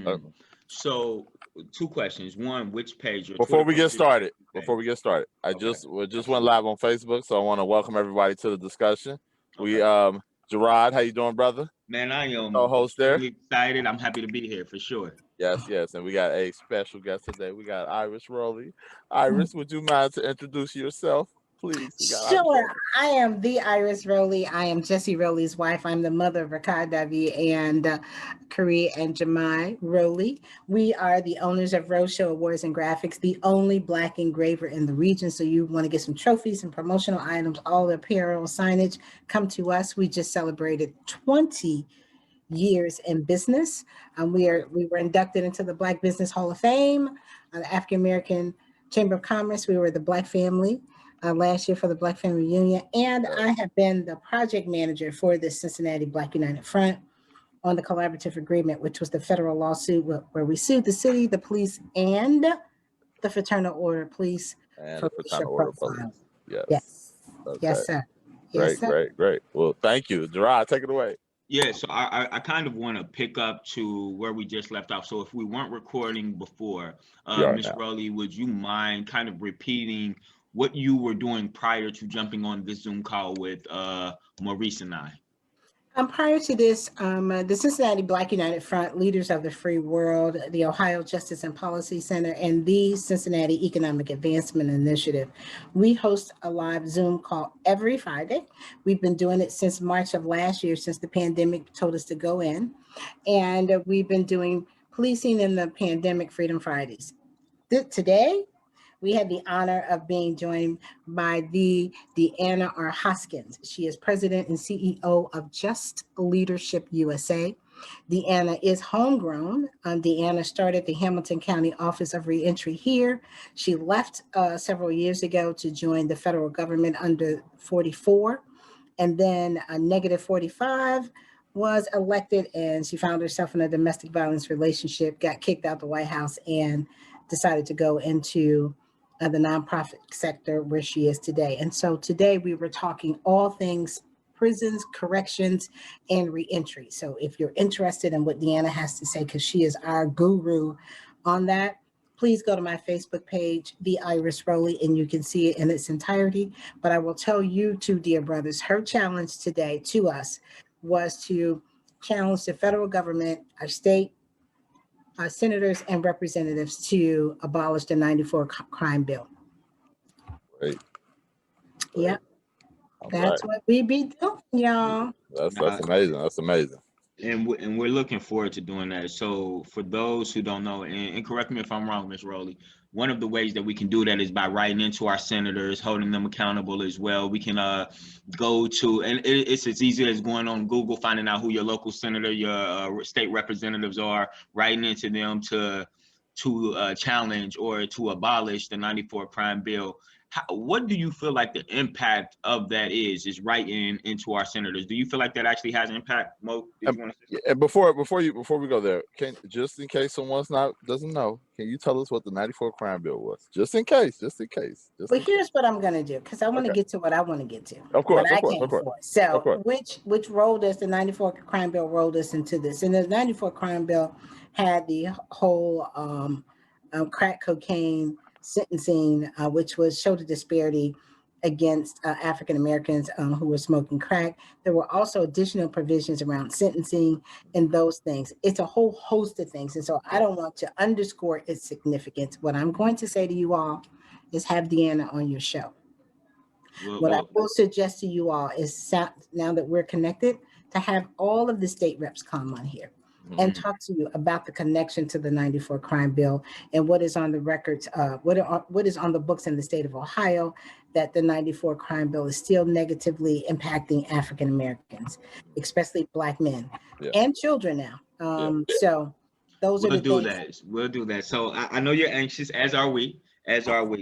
Mm. So, two questions. One, which page? Your Before Twitter we get page? started, Okay. we just went live on Facebook, so I want to welcome everybody to the discussion. We Okay. JeRod, how you doing, brother? Man, I am Co-host there. extremely excited. I'm happy to be here for sure. Yes, and we got a special guest today. We got Iris Roley. Iris, would you mind to introduce yourself, please? We got Iris Sure. Roley. I am the Iris Roley. I am Jesse Rowley's wife. I'm the mother of Rakai Davi and Kari and Jemai Roley. We are the owners of Roadshow Awards and Graphics, the only Black engraver in the region. So you want to get some trophies and promotional items, all the apparel, signage, come to us. We just celebrated 20 years in business. We were inducted into the Black Business Hall of Fame, the African American Chamber of Commerce. We were the Black family last year for the Black Family Union, and I have been the project manager for the Cincinnati Black United Front on the collaborative agreement, which was the federal lawsuit where we sued the city, the police, and the Fraternal Order Police And for the racial Fraternal Order profiling. Police. Yes. Yes, Okay. yes, sir. Yes, Great. Well, thank you. JeRod, take it away. Yeah, so I kind of want to pick up to where we just left off. So if we weren't recording before, Ms. Rowley, would you mind kind of repeating what you were doing prior to jumping on this Zoom call with Maurice and I? Prior to this, the Cincinnati Black United Front, Leaders of the Free World, the Ohio Justice and Policy Center, and the Cincinnati Economic Advancement Initiative, we host a live Zoom call every Friday. We've been doing it since March of last year, since the pandemic told us to go in. And we've been doing Policing in the Pandemic Freedom Fridays. Today, we had the honor of being joined by the Deanna R. Hoskins. She is president and CEO of Just Leadership USA. Deanna is homegrown. Deanna started the Hamilton County Office of Reentry here. She left several years ago to join the federal government under 44, and then a negative 45 was elected, and she found herself in a domestic violence relationship, got kicked out the White House, and decided to go into the nonprofit sector where she is today. And so today we were talking all things prisons, corrections, and reentry. So if you're interested in what Deanna has to say, because she is our guru on that, please go to my Facebook page, The Iris Roley, and you can see it in its entirety. But I will tell you two, dear brothers, her challenge today to us was to challenge the federal government, our state, senators and representatives to abolish the 94 crime bill. Great. Yep. That's what we be doing, y'all. That's amazing. That's amazing. And we're looking forward to doing that. So for those who don't know, and correct me if I'm wrong, Ms. Rowley, one of the ways that we can do that is by writing into our senators, holding them accountable as well. We can go to, and it's as easy as going on Google, finding out who your local senator, your state representatives are, writing into them to challenge or to abolish the 94 crime bill. What do you feel like the impact of that is writing into our senators? Do you feel like that actually has impact, Mo? Before we go there, just in case someone doesn't know, can you tell us what the 94 crime bill was? Just in case. Well, here's what I'm gonna do, because I want to get to what I want to get to. Of course. So which role does the 94 crime bill rolled us into this? And the 94 crime bill had the whole crack cocaine sentencing, which was showed a disparity against African Americans who were smoking crack. There were also additional provisions around sentencing and those things. It's a whole host of things. And so I don't want to underscore its significance. What I'm going to say to you all is have Deanna on your show. What I will suggest to you all is, now that we're connected, to have all of the state reps come on here and talk to you about the connection to the 94 crime bill and what is on the records, what is on the books in the state of Ohio, that the 94 crime bill is still negatively impacting African Americans, especially Black men and children now. So those are the things. We'll do that. So I know you're anxious, as are we.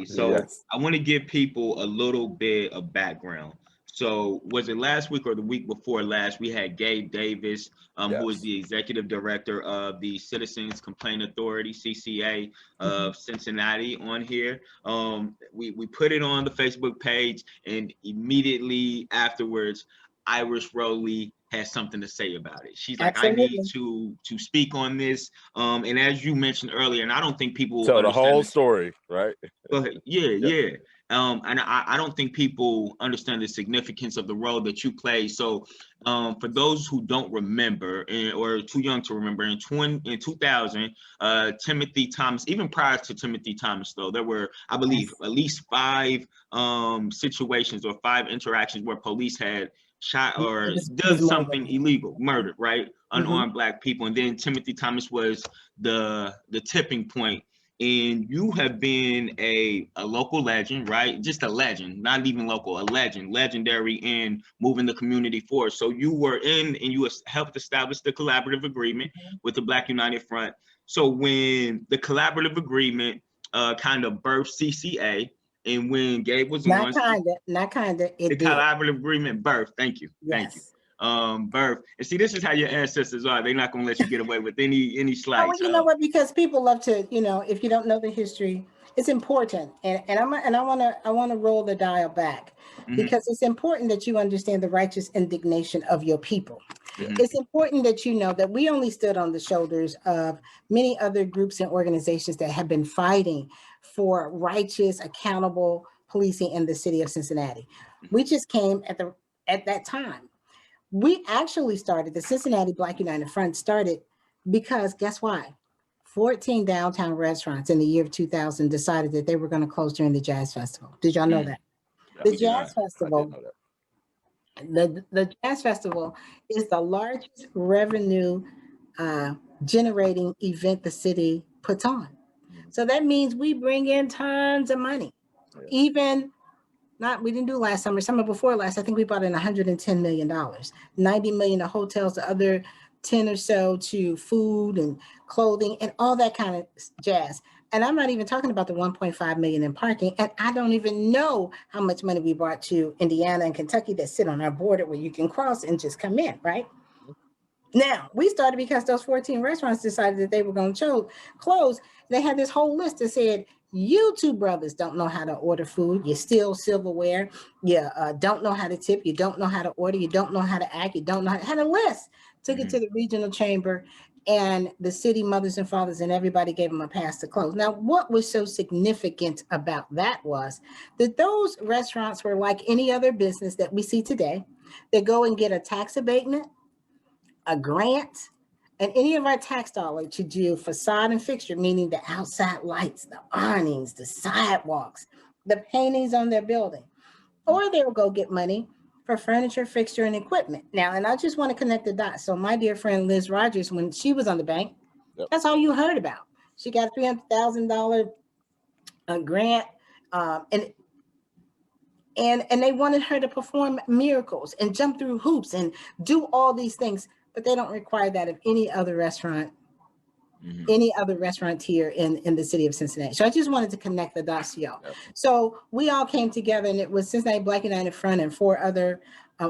So I want to give people a little bit of background. So was it last week or the week before last, we had Gabe Davis, who is the executive director of the Citizens Complaint Authority, CCA, of Cincinnati, on here. We put it on the Facebook page, and immediately afterwards, Iris Roley has something to say about it. She's like, I Absolutely. need to speak on this. And as you mentioned earlier, and I don't think people Tell the understand whole this. story, right? Go ahead. Yeah, Yep. yeah. And I don't think people understand the significance of the role that you play. So for those who don't remember or too young to remember, in 2000, Timothy Thomas, even prior to Timothy Thomas, though, there were, I believe, at least 5 situations or 5 interactions where police had shot or It done was more something than illegal, murdered, right? Mhm. Unarmed Black people. And then Timothy Thomas was the tipping point. And you have been a local legend, right? Just a legend, not even local, a legend, legendary in moving the community forward. So you were in and you helped establish the collaborative agreement with the Black United Front. So when the collaborative agreement kind of birthed CCA, and when Gabe was not on, kinda. It the did. collaborative agreement birthed. Thank you. Thank you. Yes. Birth. And see, this is how your ancestors are. They're not gonna let you get away with any slight. Oh, you know what? Because people love to, if you don't know the history, it's important. And I wanna roll the dial back because it's important that you understand the righteous indignation of your people. It's important that you know that we only stood on the shoulders of many other groups and organizations that have been fighting for righteous, accountable policing in the city of Cincinnati. We just came at that time. We actually started, the Cincinnati Black United Front started because guess why? 14 downtown restaurants in the year of 2000 decided that they were going to close during the Jazz Festival. Did y'all know that? Yeah, The we did not. Jazz I Festival, didn't know that. the Jazz Festival is the largest revenue generating event the city puts on. So that means we bring in tons of money. Yeah. Even we didn't do last summer before last, I think we brought in $110 million, 90 million to hotels, the other 10 or so to food and clothing and all that kind of jazz. And I'm not even talking about the 1.5 million in parking. And I don't even know how much money we brought to Indiana and Kentucky that sit on our border where you can cross and just come in, right? Now, we started because those 14 restaurants decided that they were going to close. They had this whole list that said, you two brothers don't know how to order food. You steal silverware. You don't know how to tip. You don't know how to order. You don't know how to act. You don't know how to had a list. Took it to the regional chamber and the city mothers and fathers and everybody gave them a pass to close. Now, what was so significant about that was that those restaurants were like any other business that we see today. They go and get a tax abatement, a grant, and any of our tax dollars to do facade and fixture, meaning the outside lights, the awnings, the sidewalks, the paintings on their building. Or they will go get money for furniture, fixture, and equipment. Now, and I just want to connect the dots. So my dear friend Liz Rogers, when she was on the bank, that's all you heard about. She got a $300,000 grant, and they wanted her to perform miracles and jump through hoops and do all these things, but they don't require that of any other restaurant, any other restaurateur in the city of Cincinnati. So I just wanted to connect the dots to y'all. So we all came together, and it was Cincinnati Black United Front and 4 other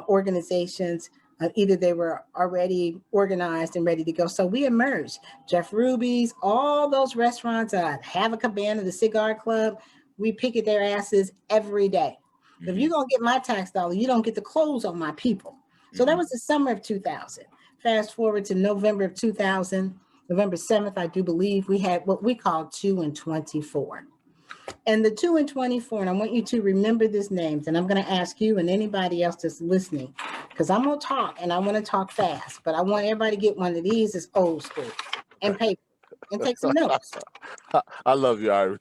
organizations. Either they were already organized and ready to go. So we emerged. Jeff Ruby's, all those restaurants, Have a Cabana, the Cigar Club, we picket their asses every day. If you're going to get my tax dollar, you don't get the clothes on my people. So that was the summer of 2000. Fast forward to November of 2000, November 7th, I do believe, we had what we call 2 and 24. And the 2 and 24, and I want you to remember these names, and I'm going to ask you and anybody else that's listening, because I'm going to talk, and I want to talk fast, but I want everybody to get one of these. It's old school, and paper, and take some notes. I love you, Iris.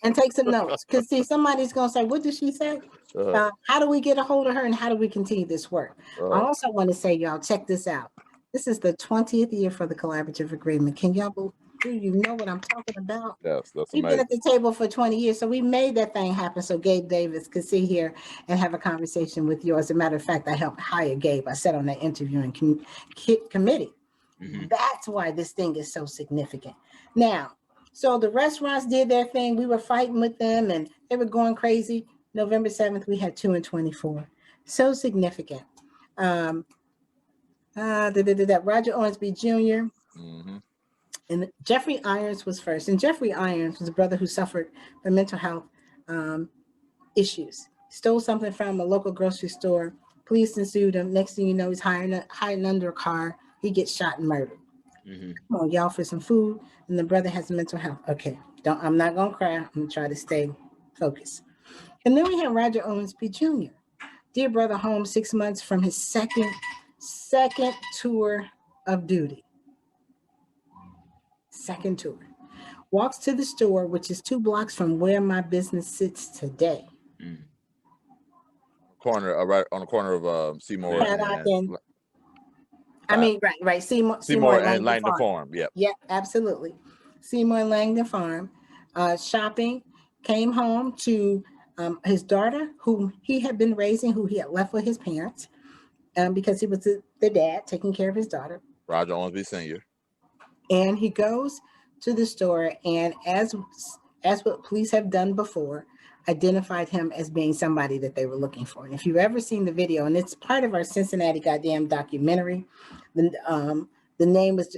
And take some notes, because see, somebody's going to say, what did she say? How do we get a hold of her, and how do we continue this work? I also want to say, y'all, check this out. This is the 20th year for the collaborative agreement. Can y'all believe? Do you know what I'm talking about? Yes, that's We've amazing. been at the table for 20 years, so we made that thing happen so Gabe Davis could sit here and have a conversation with you. As a matter of fact, I helped hire Gabe. I sat on that interviewing committee. That's why this thing is so significant. Now, so the restaurants did their thing. We were fighting with them, and they were going crazy. November 7th, we had 2 and 24. So significant. That Roger Owensby Jr., and Jeffrey Irons was first. And Jeffrey Irons was a brother who suffered from mental health issues. Stole something from a local grocery store Police ensued him. Next thing you know, he's hiding under a car. He gets shot and murdered. Come on, y'all, for some food. And the brother has mental health. Okay, I'm not gonna cry. I'm gonna try to stay focused. And then we have Roger Owens P. Jr. Dear brother, home 6 months from his second tour of duty. Second tour. Walks to the store, which is 2 blocks from where my business sits today. Right on the corner of Seymour and right. Seymour and Langdon Farm. Yep, absolutely. Seymour and Langdon Farm. Shopping, came home to his daughter, whom he had been raising, who he had left with his parents, because he was the dad taking care of his daughter. Roger Owens B. Sr. And he goes to the store, and as what police have done before, identified him as being somebody that they were looking for. And if you've ever seen the video, and it's part of our Cincinnati goddamn documentary, the name is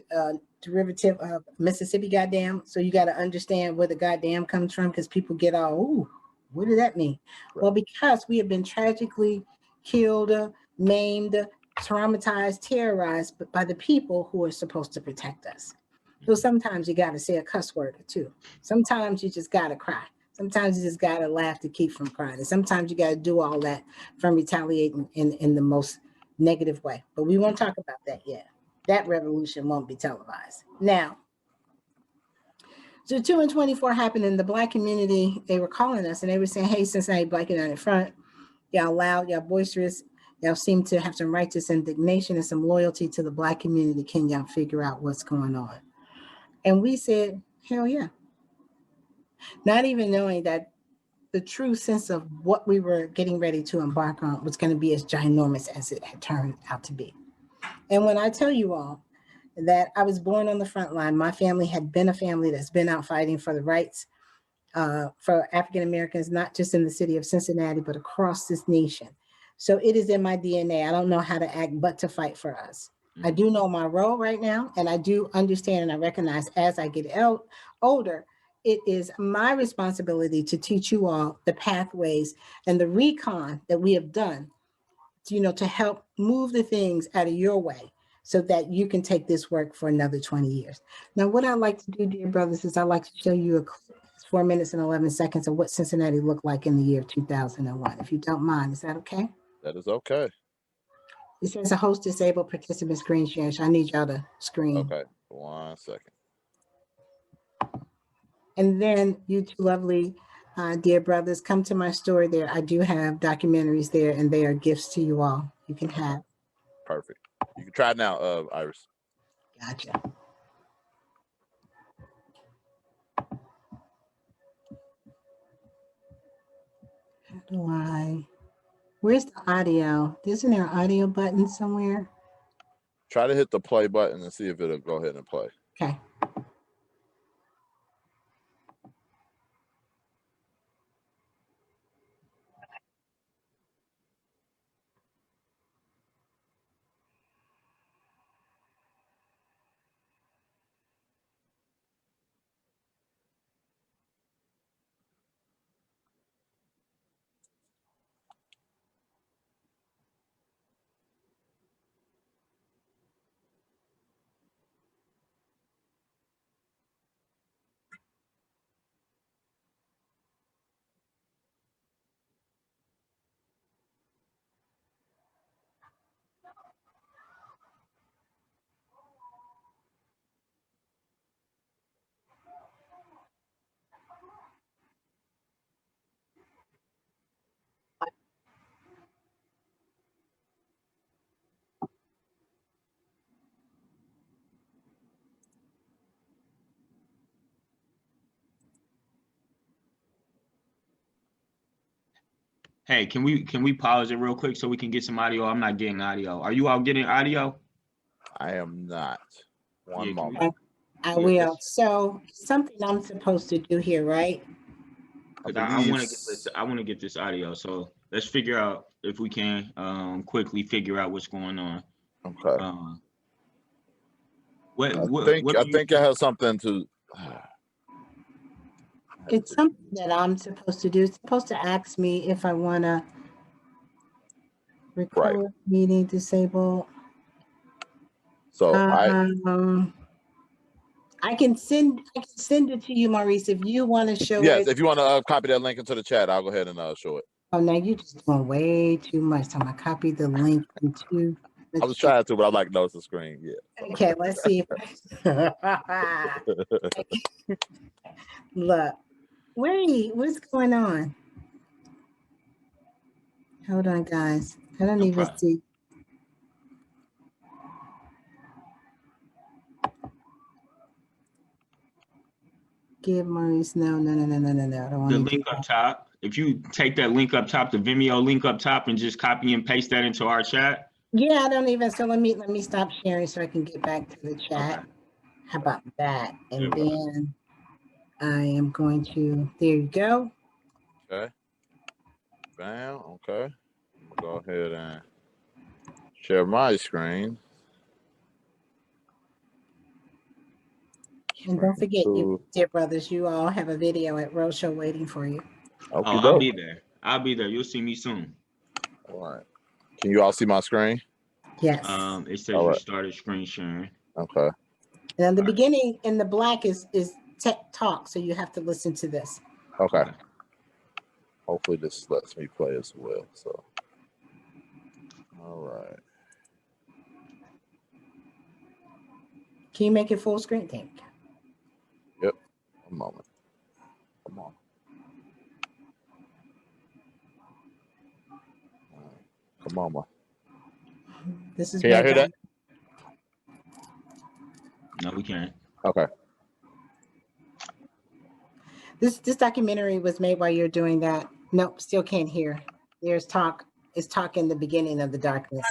derivative of Mississippi goddamn. So you got to understand where the goddamn comes from, because people get all, ooh, what does that mean? Right. Well, because we have been tragically killed, maimed, traumatized, terrorized by the people who are supposed to protect us. So sometimes you got to say a cuss word or two. Sometimes you just got to cry. Sometimes you just got to laugh to keep from crying. And sometimes you got to do all that from retaliating in the most negative way. But we won't talk about that yet. That revolution won't be televised. Now, so 2 and 24 happened in the Black community. They were calling us and they were saying, hey, Cincinnati Black United Front, y'all loud, y'all boisterous. Y'all seem to have some righteous indignation and some loyalty to the Black community. Can y'all figure out what's going on? And we said, hell yeah. Not even knowing that the true sense of what we were getting ready to embark on was going to be as ginormous as it had turned out to be. And when I tell you all that I was born on the front line, my family had been a family that's been out fighting for the rights for African Americans, not just in the city of Cincinnati, but across this nation. So it is in my DNA. I don't know how to act but to fight for us. I do know my role right now, and I do understand and I recognize as I get older, it is my responsibility to teach you all the pathways and the recon that we have done, to help move the things out of your way so that you can take this work for another 20 years. Now, what I like to do, dear brothers, is I like to show you a 4 minutes and 11 seconds of what Cincinnati looked like in the year 2001. If you don't mind, is that okay? That is okay. It says a host disabled participant screen share, so I need y'all to screen. Okay, 1 second. And then you two lovely dear brothers, come to my store there. I do have documentaries there, and they are gifts to you all. You can have. Perfect. You can try it now, Iris. Gotcha. How do where's the audio? Isn't there an audio button somewhere? Try to hit the play button and see if it'll go ahead and play. Okay. Hey, can we pause it real quick so we can get some audio? I'm not getting audio. Are you all getting audio? I am not. One moment. I will. So something I'm supposed to do here, right? Because I want to get this audio. So let's figure out if we can quickly figure out what's going on. Okay. I think I have something to. It's something that I'm supposed to do. It's supposed to ask me if I want to. Record meeting disabled. So I can send it to you, Maurice, if you want to show yes, it. if you want to copy that link into the chat, I'll go ahead and show it. Oh, now you're just doing way too much. So I'm gonna copy the link into the I was trying to, but I'm like, no, it's a screen. Yeah. Okay, let's see. Look, wait, what's going on? Hold on, guys. I don't even see. Give Maurice, no. I don't want the link up top. If you take that link up top, the Vimeo link up top, and just copy and paste that into our chat. Yeah, I don't even. So let me stop sharing so I can get back to the chat. Okay. How about that? And then I am going to. There you go. Okay. Bam. Okay. Go ahead and share my screen. And don't forget, you dear brothers, you all have a video at Roadshow waiting for you. Okay, I'll be there. I'll be there. You'll see me soon. All right. Can you all see my screen? Yes. It says you started screen sharing. Okay. And the beginning in the black is tech talk, so you have to listen to this. Okay. Hopefully this lets me play as well. So. All right. Can you make it full screen? Thank you. Yep. One moment. Come on. Come on, man. This is. Can y'all hear that? No, we can't. Okay. This documentary was made while you're doing that. Nope, still can't hear. There's talk. It's talk in the beginning of the darkness.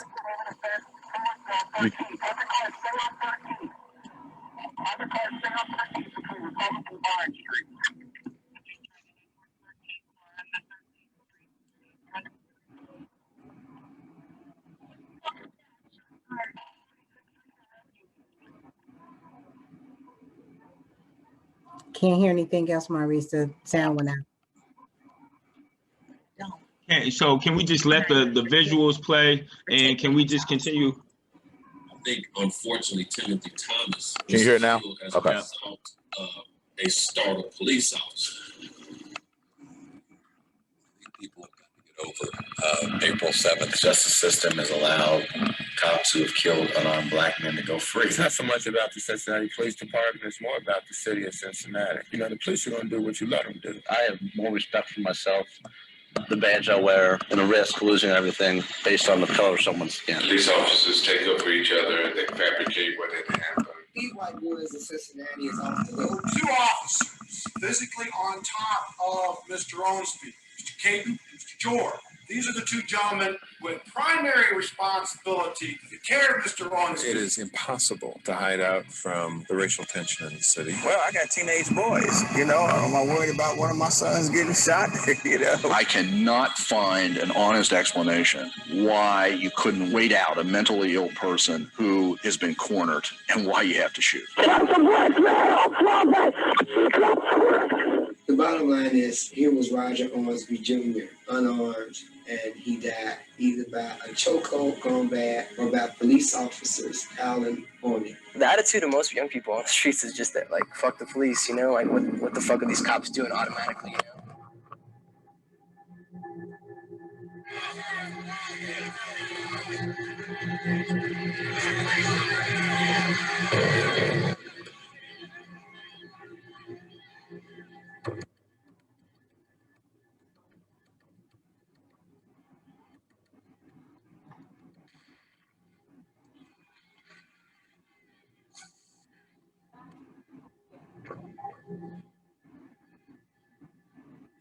Can't hear anything else, Maurice. The sound went out. Okay, so can we just let the visuals play, and can we just continue? I think, unfortunately, Timothy Thomas. Can you hear it now? Okay. A startled police officer. People have got to get over. April 7th, justice system has allowed cops who have killed unarmed black men to go free. It's not so much about the Cincinnati Police Department, it's more about the city of Cincinnati. You know, the police are going to do what you let them do. I have more respect for myself, the badge I wear, and the risk of losing everything based on the color of someone's skin. Police officers take over each other and they fabricate what didn't happen. These white boys in Cincinnati is off the hook. Two officers physically on top of Mr. Onsby, Mr. Caton, Mr. JeRod. These are the two gentlemen with primary responsibility to the care of Mr. Onsby. It is impossible to hide out from the racial tension in the city. Well, I got teenage boys, you know. Am I worried about one of my sons getting shot? You know, I cannot find an honest explanation why you couldn't wait out a mentally ill person who has been cornered and why you have to shoot. The bottom line is, here was Roger Onsby Jr., unarmed, and he died either by a chokehold gone bad or by police officers howling on him. The attitude of most young people on the streets is just that, like, fuck the police, you know? Like, what the fuck are these cops doing automatically, you know?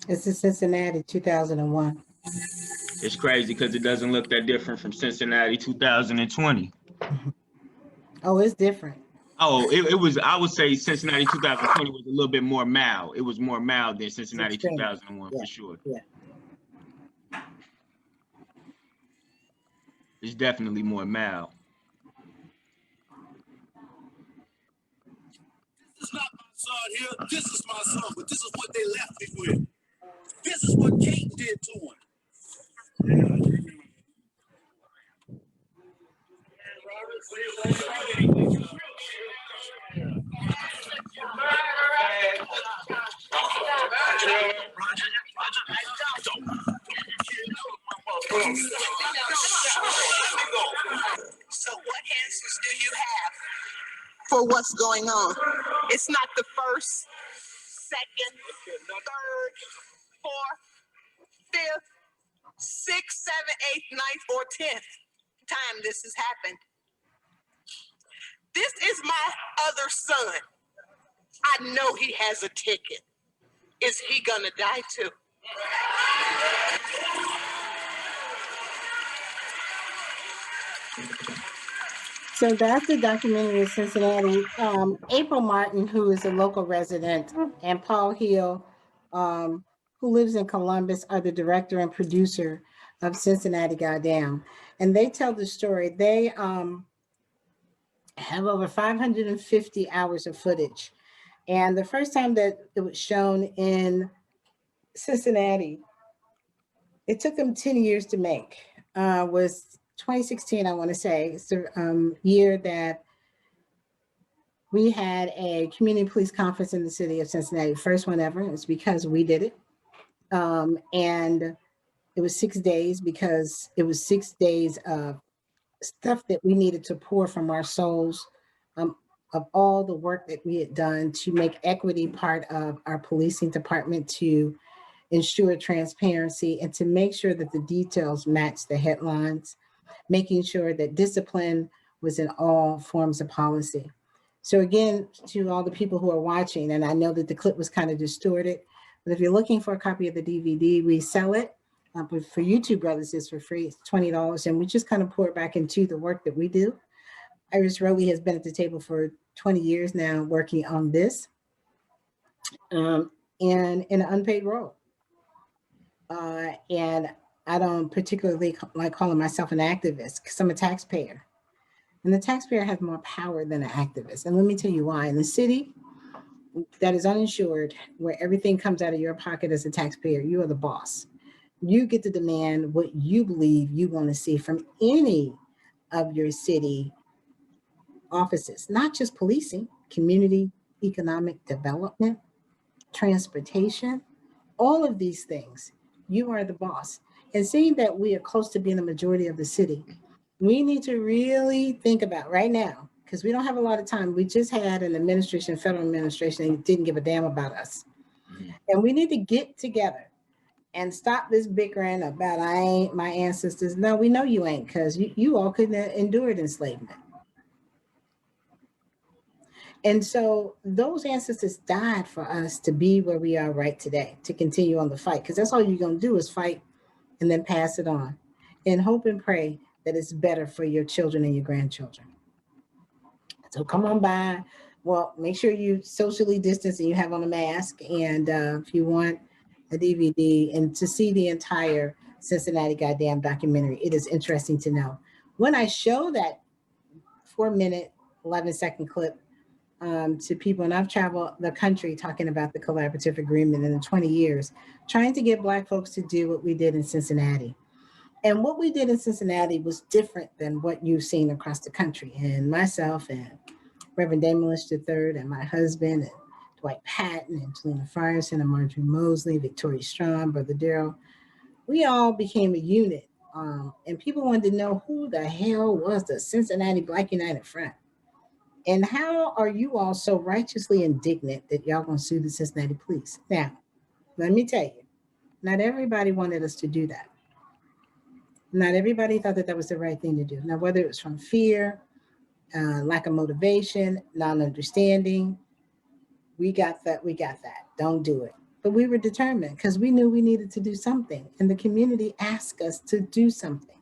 It's in Cincinnati, 2001. It's crazy because it doesn't look that different from Cincinnati 2020. Oh, it's different. Oh, it was, I would say Cincinnati 2020 was a little bit more mild. It was more mild than Cincinnati 2001 for sure. Yeah. It's definitely more mild. This is not my son here. This is my son, but this is what they left me with. This is what Kate did to him. So what answers do you have for what's going on? It's not the first, second, third, fourth, fifth, sixth, seventh, eighth, ninth, or 10th time this has happened. This is my other son. I know he has a ticket. Is he gonna die too? So that's the documentary of Cincinnati. April Martin, who is a local resident, and Paul Hill, who lives in Columbus, are the director and producer of Cincinnati Goddamn. And they tell the story. They have over 550 hours of footage. And the first time that it was shown in Cincinnati, it took them 10 years to make, was 2016, I want to say. It's the year that we had a community police conference in the city of Cincinnati, first one ever. It's because we did it. And it was 6 days because it was 6 days of stuff that we needed to pour from our souls, of all the work that we had done to make equity part of our policing department, to ensure transparency, and to make sure that the details match the headlines, making sure that discipline was in all forms of policy. So again, to all the people who are watching, and I know that the clip was kind of distorted, but if you're looking for a copy of the DVD, we sell it. But for YouTube brothers, it's for free. It's $20, and we just kind of pour it back into the work that we do. Iris Roley has been at the table for 20 years now working on this, and in an unpaid role. And I don't particularly like calling myself an activist because I'm a taxpayer. And the taxpayer has more power than an activist. And let me tell you why. In the city that is uninsured, where everything comes out of your pocket as a taxpayer, you are the boss. You get to demand what you believe you want to see from any of your city offices, not just policing, community, economic development, transportation, all of these things. You are the boss. And seeing that we are close to being the majority of the city, we need to really think about right now, because we don't have a lot of time. We just had an administration, federal administration, that didn't give a damn about us. And we need to get together and stop this bickering about I ain't my ancestors. No, we know you ain't, because you all couldn't have endured enslavement. And so those ancestors died for us to be where we are right today, to continue on the fight, because that's all you're going to do is fight and then pass it on and hope and pray that it's better for your children and your grandchildren. So come on by. Well, make sure you socially distance and you have on a mask. And if you want a DVD and to see the entire Cincinnati Goddamn documentary, it is interesting to know. When I show that 4-minute, 11-second clip to people, and I've traveled the country talking about the collaborative agreement in the 20 years, trying to get Black folks to do what we did in Cincinnati. And what we did in Cincinnati was different than what you've seen across the country. And myself and Reverend Damalish III and my husband and Dwight Patton and Jelena Frierson and Marjorie Mosley, Victoria Strong, Brother Darrell, we all became a unit. And people wanted to know who the hell was the Cincinnati Black United Front. And how are you all so righteously indignant that y'all gonna sue the Cincinnati police? Now, let me tell you, not everybody wanted us to do that. Not everybody thought that that was the right thing to do. Now, whether it was from fear, lack of motivation, non-understanding, we got that, don't do it. But we were determined because we knew we needed to do something, and the community asked us to do something.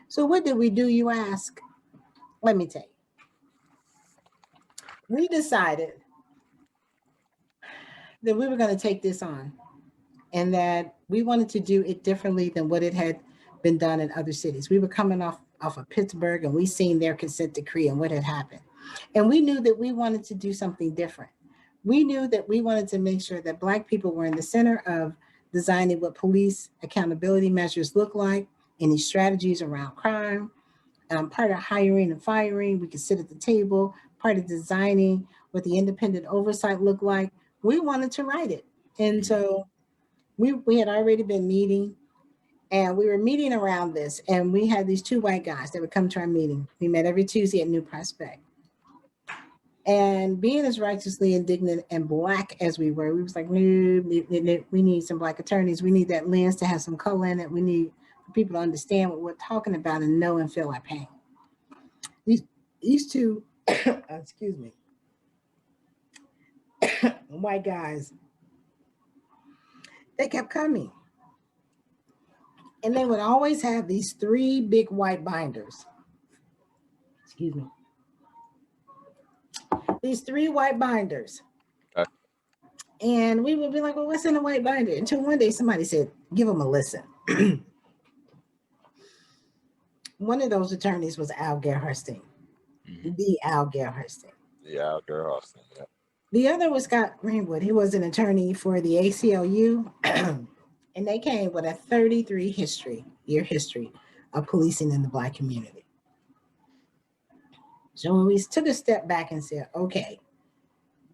So what did we do, you ask? Let me tell you. We decided that we were going to take this on and that we wanted to do it differently than what it had been done in other cities. We were coming off of Pittsburgh, and we seen their consent decree and what had happened. And we knew that we wanted to do something different. We knew that we wanted to make sure that Black people were in the center of designing what police accountability measures look like, any strategies around crime, part of hiring and firing. We could sit at the table, part of designing what the independent oversight looked like. We wanted to write it. And so we had already been meeting, and we were meeting around this, and we had these two white guys that would come to our meeting. We met every Tuesday at New Prospect. And being as righteously indignant and Black as we were, we was like, no, we need some Black attorneys. We need that lens to have some color in it. We need people to understand what we're talking about and know and feel our pain. These two, excuse me, white guys, they kept coming. And they would always have these 3 big white binders. Excuse me. These 3 white binders. And we would be like, well, what's in a white binder? Until one day somebody said, give them a listen. One of those attorneys was Al Gerharstein. The Al Gerharstein. Yeah, Al Gerharstein, yeah. The other was Scott Greenwood. He was an attorney for the ACLU. And they came with a 33-year history of policing in the Black community. So when we took a step back and said, okay,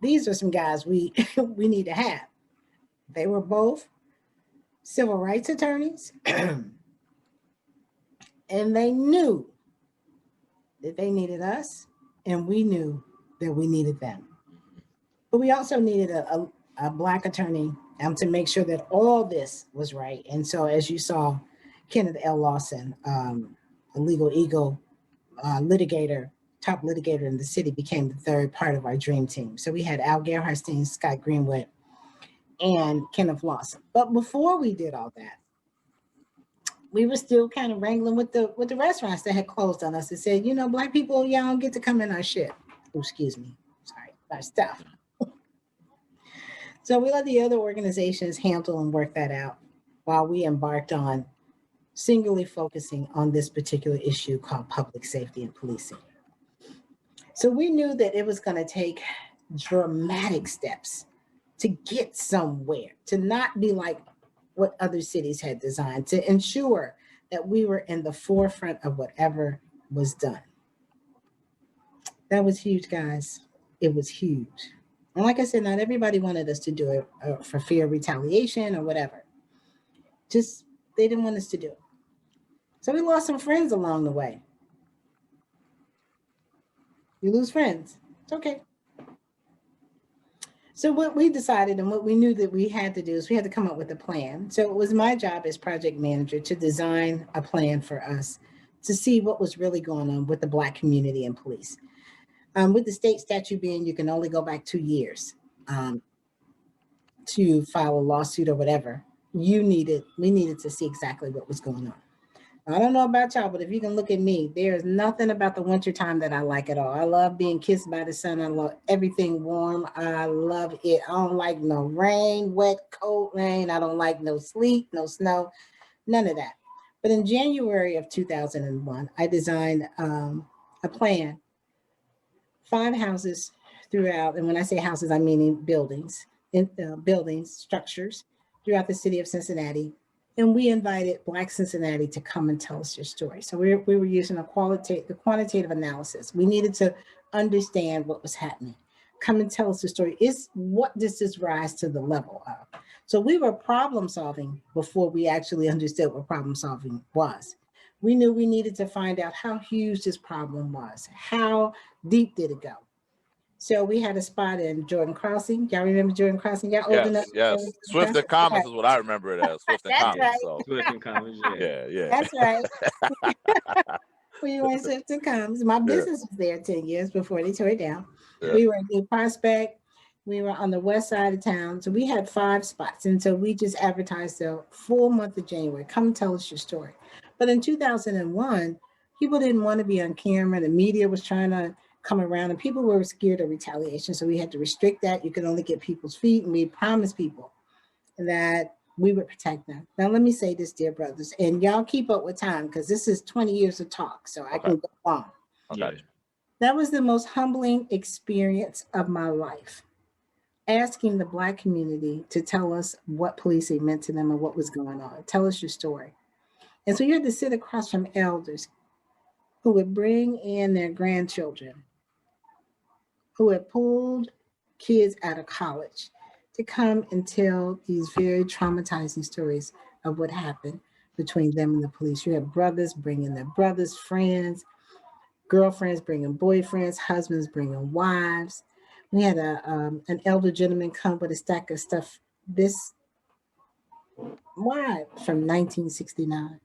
these are some guys we need to have. They were both civil rights attorneys, and they knew that they needed us, and we knew that we needed them. But we also needed a Black attorney to make sure that all this was right. And so as you saw, Kenneth L. Lawson, a legal eagle litigator, top litigator in the city, became the 3rd part of our dream team. So we had Al Gerharstein, Scott Greenwood, and Kenneth Lawson. But before we did all that, we were still kind of wrangling with the restaurants that had closed on us and said, you know, Black people, y'all don't get to come in our shit. Oh, excuse me, sorry, our stuff. So we let the other organizations handle and work that out while we embarked on singularly focusing on this particular issue called public safety and policing. So we knew that it was going to take dramatic steps to get somewhere, to not be like what other cities had designed, to ensure that we were in the forefront of whatever was done. That was huge, guys. It was huge. And like I said, not everybody wanted us to do it for fear of retaliation or whatever. Just, they didn't want us to do it. So we lost some friends along the way. You lose friends, it's okay. So what we decided and what we knew that we had to do is we had to come up with a plan. So it was my job as project manager to design a plan for us to see what was really going on with the Black community and police. With the state statute being you can only go back 2 years to file a lawsuit or whatever, we needed to see exactly what was going on. I don't know about y'all, but if you can look at me, there's nothing about the winter time that I like at all. I love being kissed by the sun. I love everything warm. I love it. I don't like no rain, wet, cold rain. I don't like no sleet, no snow, none of that. But in January of 2001, I designed a plan, 5 houses throughout. And when I say houses, I mean buildings, structures throughout the city of Cincinnati. And we invited Black Cincinnati to come and tell us your story. So we were using the quantitative analysis. We needed to understand what was happening. Come and tell us the story. What does this rise to the level of? So we were problem solving before we actually understood what problem solving was. We knew we needed to find out how huge this problem was. How deep did it go? So we had a spot in Jordan Crossing. Y'all remember Jordan Crossing? Y'all old enough? Yes. Swift and Commons is what I remember it as. Swift and Commons. Right. So. Swift and Commons, Yeah. That's right. We were in Swift and Commons. My business was there 10 years before they tore it down. Yeah. We were in New Prospect. We were on the west side of town. So we had 5 spots. And so we just advertised the full month of January. Come tell us your story. But in 2001, people didn't want to be on camera. The media was trying to come around and people were scared of retaliation. So we had to restrict that. You could only get people's feet. And we promised people that we would protect them. Now, let me say this, dear brothers, and y'all keep up with time because this is 20 years of talk. So I can go on. Okay. That was the most humbling experience of my life. Asking the Black community to tell us what policing meant to them and what was going on. Tell us your story. And so you had to sit across from elders who would bring in their grandchildren, who had pulled kids out of college to come and tell these very traumatizing stories of what happened between them and the police. You have brothers bringing their brothers, friends, girlfriends bringing boyfriends, husbands bringing wives. We had an elder gentleman come with a stack of stuff this wide from 1969.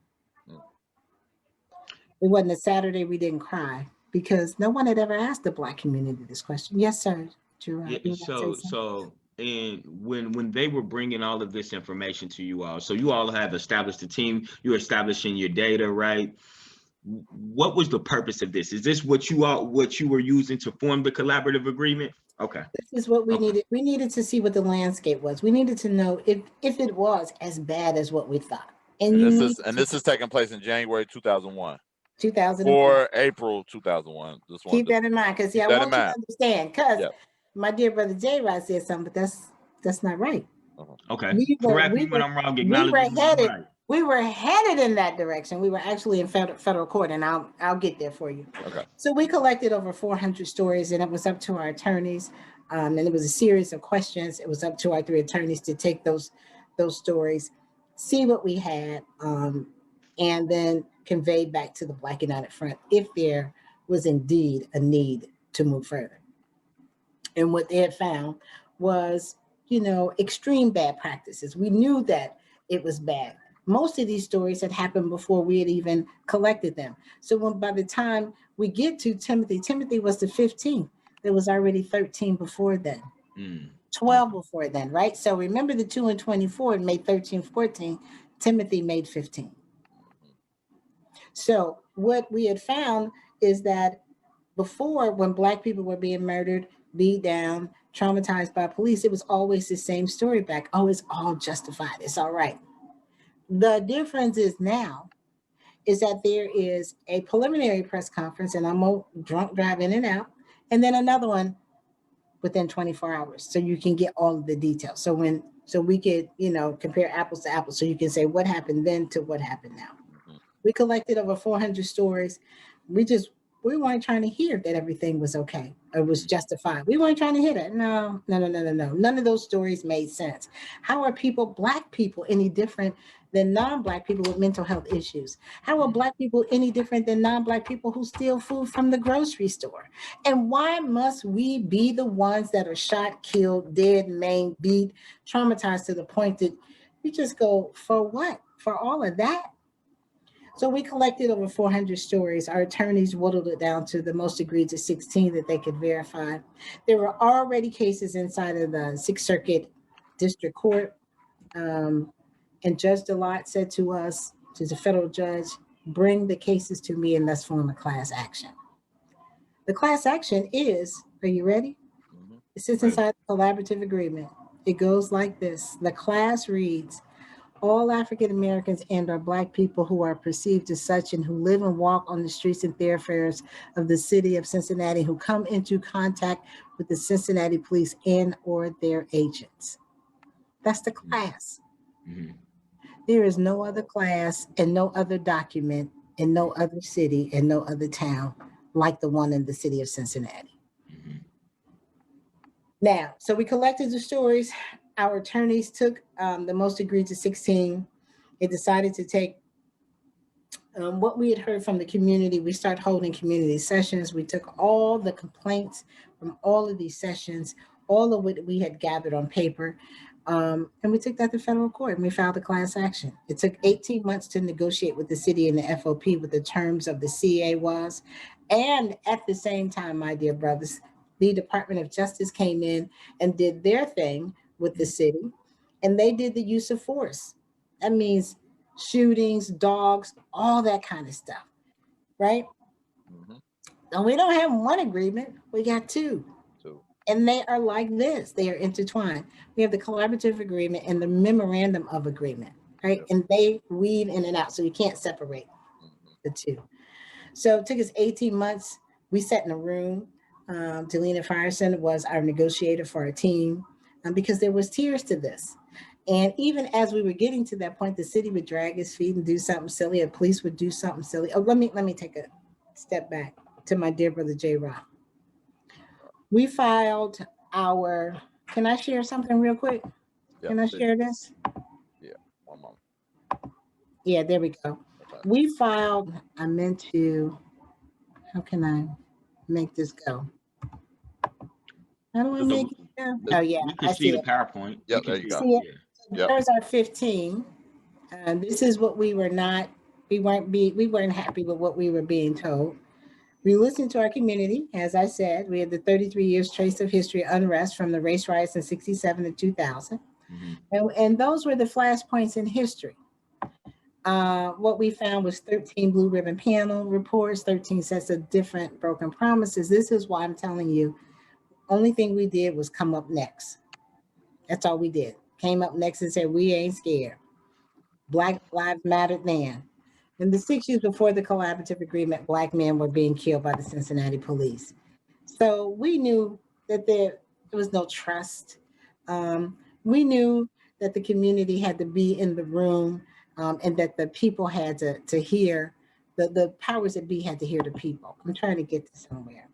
It wasn't a Saturday we didn't cry because no one had ever asked the Black community this question. Yes, sir. JeRod, Yeah, you want to say something? and when they were bringing all of this information to you all, so you all have established a team, you're establishing your data, right? What was the purpose of this? Is this what you were using to form the collaborative agreement? Okay. This is what we Okay. needed. We needed to see what the landscape was. We needed to know if it was as bad as what we thought. And This is taking place in January 2001. 2001. Or April 2001. Keep that in mind, because I want you to understand. Because my dear brother JeRod said something, but that's not right. Okay. Correct me when I'm wrong. We were headed in that direction. We were actually in federal court, and I'll get there for you. Okay. So we collected over 400 stories, and it was up to our attorneys, and it was a series of questions. It was up to our 3 attorneys to take those stories, see what we had, and then convey back to the Black United Front if there was indeed a need to move further. And what they had found was, extreme bad practices. We knew that it was bad. Most of these stories had happened before we had even collected them. So by the time we get to Timothy was the 15th. There was already 13 before then, 12 before then, right? So remember the 2 and 24 made 13, 14. Timothy made 15. So what we had found is that before, when Black people were being murdered, beat down, traumatized by police, it was always the same story back. Oh, it's all justified. It's all right. The difference is now is that there is a preliminary press conference, and I'm going to drunk drive in and out, and then another one within 24 hours. So you can get all of the details. So we could, compare apples to apples. So you can say what happened then to what happened now. We collected over 400 stories. We weren't trying to hear that everything was okay or was justified. We weren't trying to hear that. No. None of those stories made sense. How are Black people, any different than non-Black people with mental health issues? How are Black people any different than non-Black people who steal food from the grocery store? And why must we be the ones that are shot, killed, dead, maimed, beat, traumatized to the point that you just go, for what? For all of that? So we collected over 400 stories. Our attorneys whittled it down to the most egregious 16 that they could verify. There were already cases inside of the Sixth Circuit District Court. And Judge DeLotte said to us, to the federal judge, bring the cases to me and let's form a class action. The class action is, are you ready? It sits inside the collaborative agreement. It goes like this. The class reads, all African Americans and or Black people who are perceived as such and who live and walk on the streets and thoroughfares of the city of Cincinnati who come into contact with the Cincinnati police and or their agents. That's the class. Mm-hmm. There is no other class and no other document in no other city and no other town like the one in the city of Cincinnati. Mm-hmm. Now, so we collected the stories. Our attorneys took the most egregious 16. They decided to take what we had heard from the community. We started holding community sessions. We took all the complaints from all of these sessions, all of what we had gathered on paper, and we took that to federal court and we filed a class action. It took 18 months to negotiate with the city and the FOP what the terms of the CA was. And at the same time, my dear brothers, the Department of Justice came in and did their thing with the city, and they did the use of force. That means shootings, dogs, all that kind of stuff, right? Mm-hmm. And we don't have one agreement, we got two. And they are like this, they are intertwined. We have the collaborative agreement and the memorandum of agreement, right? And they weave in and out, so you can't separate the two. So it took us 18 months. We sat in a room. Delina Firestone was our negotiator for our team because there was tears to this. And even as we were getting to that point, the city would drag its feet and do something silly, or police would do something silly. Oh, let me take step back to my dear brother JeRod. We filed our, can I share something real quick? Yeah, Can I please. share this? Yeah, one moment. Yeah, there we go. Okay. We filed, I meant to, how can I make this go? How do I make it go? Oh, yeah, We can I see see the it. PowerPoint. Yep, We can there you see go. See it? Yeah. Yep. There's our 15. This is what we weren't happy with what we were being told. We listened to our community. As I said, we had the 33 years trace of history unrest from the race riots in 67 to 2000. And those were the flashpoints in history. What we found was 13 blue ribbon panel reports, 13 sets of different broken promises. This is why I'm telling you, only thing we did was come up next. That's all we did. Came up next and said, we ain't scared. Black lives mattered then. In the 6 years before the collaborative agreement, Black men were being killed by the Cincinnati police. So we knew that there was no trust. We knew that the community had to be in the room, and that the people had to hear, the powers that be had to hear the people. I'm trying to get to somewhere.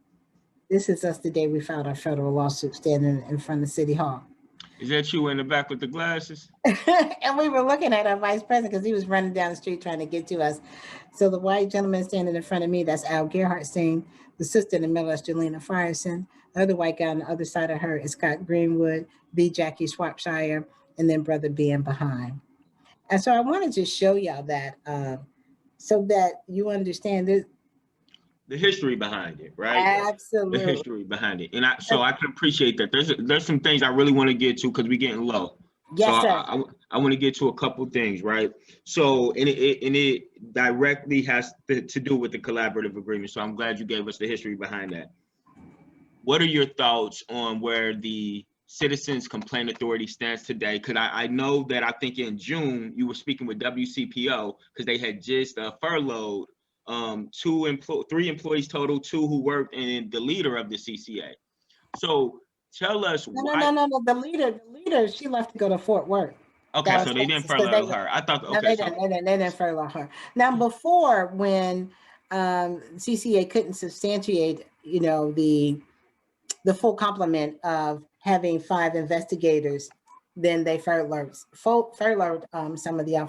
This is us the day we filed our federal lawsuit standing in front of City Hall. Is that you in the back with the glasses? And we were looking at our vice president because he was running down the street trying to get to us. So the white gentleman standing in front of me, that's Al Gerhardstein. The sister in the middle is Jelena Frierson. The other white guy on the other side of her is Scott Greenwood, B. Jackie Swapshire, and then Brother Ben behind. And so I wanted to show y'all that so that you understand this. The history behind it, right? Absolutely. The history behind it. And I can appreciate that. There's some things I really want to get to because we're getting low. Yes, so sir. I want to get to a couple things, right? So, and it directly has to do with the collaborative agreement. So I'm glad you gave us the history behind that. What are your thoughts on where the Citizens Complaint Authority stands today? Because I know that I think in June you were speaking with WCPO because they had just furloughed 3 employees total, 2 who worked, and the leader of the CCA. So tell us why. No. The leader, she left to go to Fort Worth. Okay, so they didn't furlough her. I thought, okay. They didn't furlough her. Now, before, when CCA couldn't substantiate, the full complement of having 5 investigators, then they furloughed some of the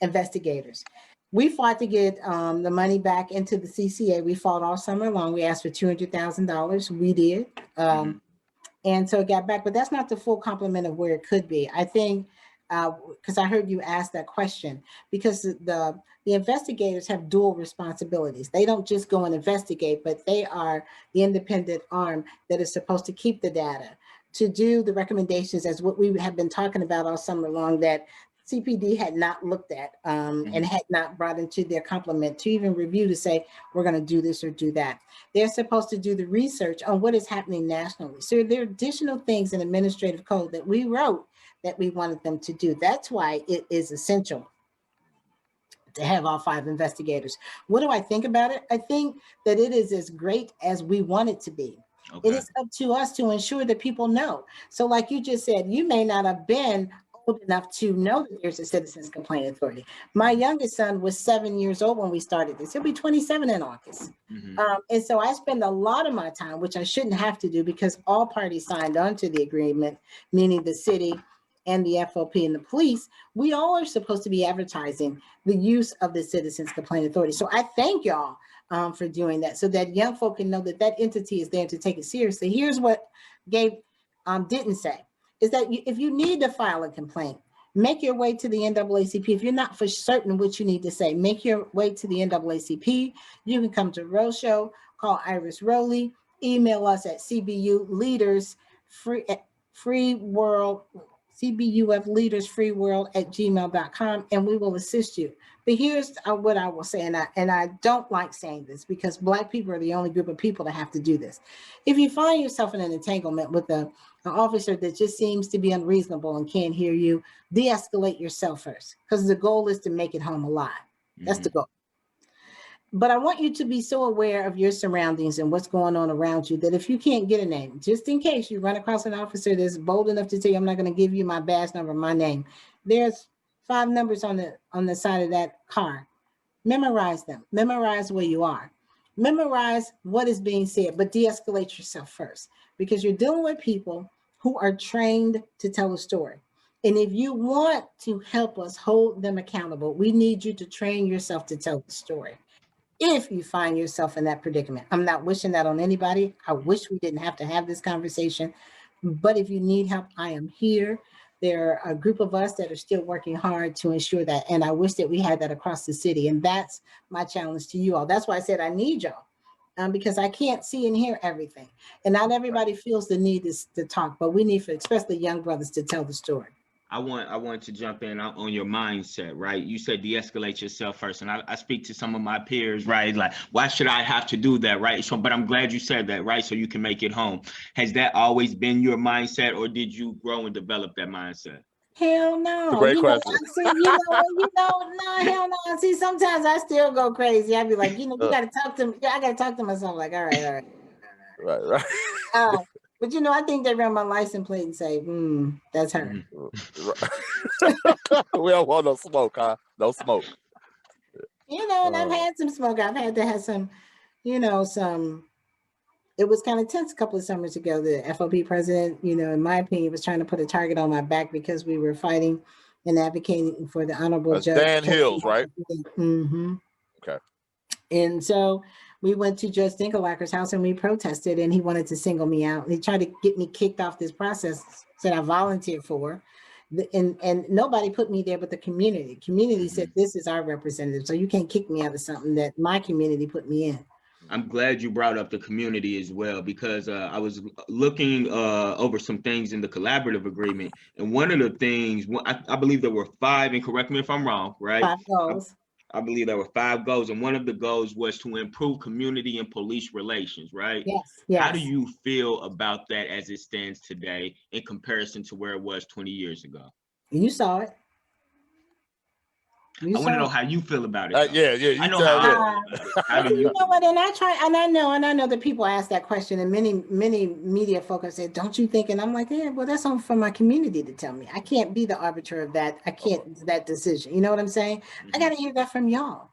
investigators. We fought to get the money back into the CCA. We fought all summer long. We asked for $200,000. We did. And so it got back, but that's not the full complement of where it could be. I think, because I heard you ask that question, because the investigators have dual responsibilities. They don't just go and investigate, but they are the independent arm that is supposed to keep the data, to do the recommendations as what we have been talking about all summer long that CPD had not looked at and had not brought into their complement to even review to say, we're going to do this or do that. They're supposed to do the research on what is happening nationally. So there are additional things in administrative code that we wrote that we wanted them to do. That's why it is essential to have all 5 investigators. What do I think about it? I think that it is as great as we want it to be. Okay. It is up to us to ensure that people know. So like you just said, you may not have been old enough to know that there's a Citizens Complaint Authority. My youngest son was 7 years old when we started this. He'll be 27 in August. And so I spend a lot of my time, which I shouldn't have to do because all parties signed on to the agreement, meaning the city and the FOP and the police. We all are supposed to be advertising the use of the Citizens Complaint Authority. So I thank y'all for doing that so that young folk can know that that entity is there to take it seriously. Here's what Gabe didn't say, is that if you need to file a complaint, make your way to the NAACP. If you're not for certain what you need to say, make your way to the NAACP. You can come to Roadshow, call Iris Roley, email us at cbufleadersfreeworld@gmail.com, and we will assist you. But here's what I will say, and I don't like saying this because Black people are the only group of people that have to do this. If you find yourself in an entanglement with an officer that just seems to be unreasonable and can't hear you, de-escalate yourself first, because the goal is to make it home alive. That's the goal. But I want you to be so aware of your surroundings and what's going on around you that if you can't get a name, just in case you run across an officer that's bold enough to tell you, I'm not going to give you my badge number, my name. There's 5 numbers on the side of that car. Memorize them. Memorize where you are. memorize what is being said, but de-escalate yourself first, because you're dealing with people who are trained to tell a story. And if you want to help us hold them accountable, we need you to train yourself to tell the story. If you find yourself in that predicament, I'm not wishing that on anybody. I wish we didn't have to have this conversation, but if you need help, I am here. There are a group of us that are still working hard to ensure that. And I wish that we had that across the city. And that's my challenge to you all. That's why I said I need y'all, because I can't see and hear everything. And not everybody feels the need to talk, but we need for especially young brothers to tell the story. I want to jump in on your mindset, right? You said de-escalate yourself first. And I speak to some of my peers, right? Like, why should I have to do that, right? So, but I'm glad you said that, right? So you can make it home. Has that always been your mindset, or did you grow and develop that mindset? Hell no. Great question. No, hell no. See, sometimes I still go crazy. I'd be like, you got to talk to me. I got to talk to myself. Like, all right. Right. But I think they run my license plate and say, that's her. We don't want no smoke, huh? No smoke. And I've had some smoke. I've had to have some, it was kind of tense a couple of summers ago. The FOP president, in my opinion, was trying to put a target on my back because we were fighting and advocating for the honorable judge. Dan Hills, right? Mm-hmm. Okay. And so we went to Judge Dinkelacker's house and we protested, and he wanted to single me out. And he tried to get me kicked off this process that I volunteered for. And nobody put me there but the community. Community said, this is our representative. So you can't kick me out of something that my community put me in. I'm glad you brought up the community as well, because I was looking over some things in the collaborative agreement. And one of the things, I believe there were 5, and correct me if I'm wrong, right? 5 goals. I believe there were 5 goals, and one of the goals was to improve community and police relations, right? Yes. How do you feel about that as it stands today in comparison to where it was 20 years ago? You saw it. I want to know how you feel about it. Yeah. I know how. How do you? You know what? And I know that people ask that question, and many media folks say, "Don't you think?" And I'm like, "Yeah, well, that's on for my community to tell me. I can't be the arbiter of that. I can't that decision. You know what I'm saying? I got to hear that from y'all."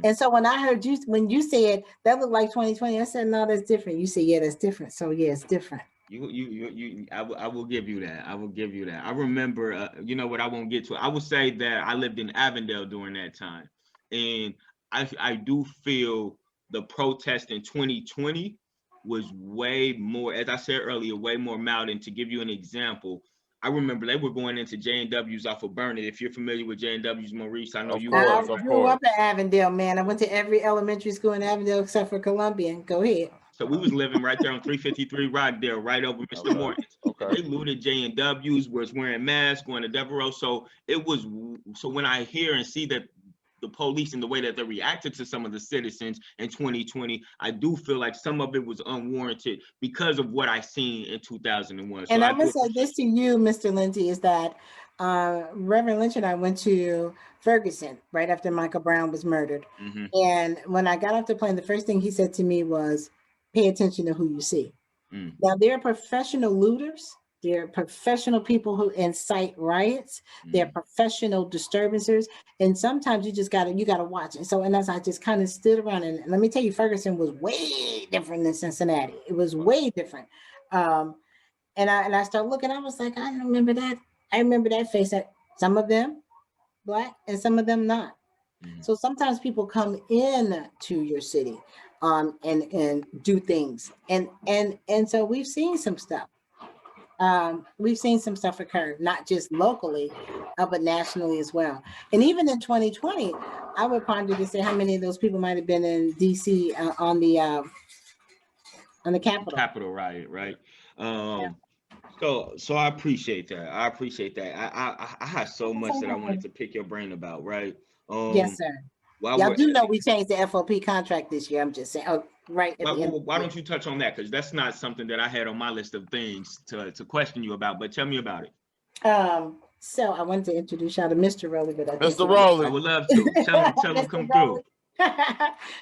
And so when I heard you, when you said that looked like 2020, I said, "No, that's different." You said, "Yeah, that's different." So yeah, it's different. I will give you that. I will give you that. I remember, you know what, I won't get to it. I will say that I lived in Avondale during that time. And I do feel the protest in 2020 was way more, as I said earlier, way more mild. And to give you an example, I remember they were going into J&W's off of Burnett. If you're familiar with J&W's, Maurice, I know you are. I grew up in Avondale, man. I went to every elementary school in Avondale except for Columbian. Go ahead. So we was living right there on 353 Rockdale, right over Mr. Morton's. They looted J&W's, was wearing masks, going to Devereaux. So when I hear and see that the police and the way that they reacted to some of the citizens in 2020, I do feel like some of it was unwarranted because of what I seen in 2001. And I'm gonna say this to you, Mr. Lindsay, is that Reverend Lynch and I went to Ferguson right after Michael Brown was murdered. And when I got off the plane, the first thing he said to me was, pay attention to who you see. Now, there are professional looters. There are professional people who incite riots. They're professional disturbers. And sometimes you just gotta watch. And so, and as I just kind of stood around, and let me tell you, Ferguson was way different than Cincinnati. It was way different. And I started looking, I was like, I remember that. I remember that face. That some of them Black and some of them not. So sometimes people come in to your city and do things. And so we've seen some stuff. We've seen some stuff occur, not just locally, but nationally as well. And even in 2020, I would ponder to say how many of those people might have been in DC on the Capitol. Capitol riot, right? So I appreciate that. I have so much that I wanted to pick your brain about, right? Yes, sir. Y'all do know we changed the FOP contract this year. I'm just saying. Oh, right. Why don't you touch on that? Because that's not something that I had on my list of things to question you about. But tell me about it. So I wanted to introduce y'all to Mr. Roley, but Mr. Roley. I would love to. Tell him come through.